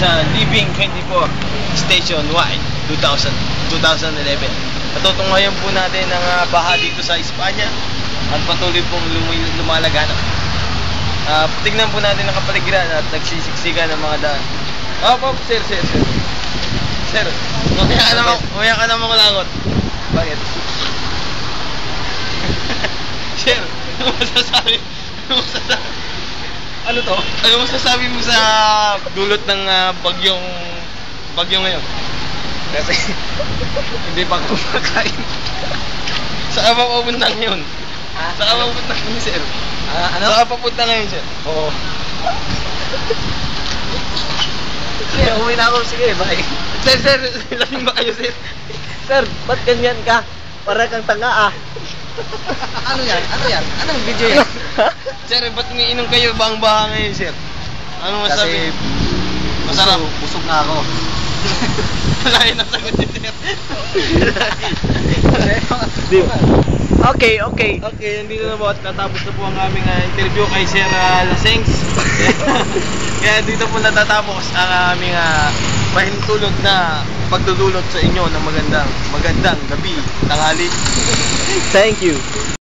Sa Living 24 Station Y 2011. Patutunghayan po natin ang baha dito sa Espanya at patuloy pong lumalaganap. Tignan po natin ang kapaligiran at nagsisiksikan ng mga daan. Sir. Sir, umaya ka naman kulangot. Bakit? Sir, ano masasabi? Ano to? Ano masasabi mo sa dulot ng bagyo ngayon? Kasi hindi pa ako makain. Saan pa pupunta ngayon? Saan pa pupunta ngayon, sir? Ano? Saan pa pupunta ngayon, sir? Oo. Sige, umuwi na ako. Sige, bye. Sir, lasing ba kayo, sir? Sir, ba't ganyan ka? Para kang tanga Ano yan? Anong video yan? Sir, ba't umiinom kayo bang-baha ngayon, sir? Ano masabi? Kasi masarap. busog na ako. Wala yun ang sagot ni sir. Okay. Okay, nandito na po at natapos na po ang aming interview kay Sir Lasengs. Kaya dito po natatapos ang aming pahintulot na pagdudulot sa inyo ng magandang gabi, tanghali. Thank you.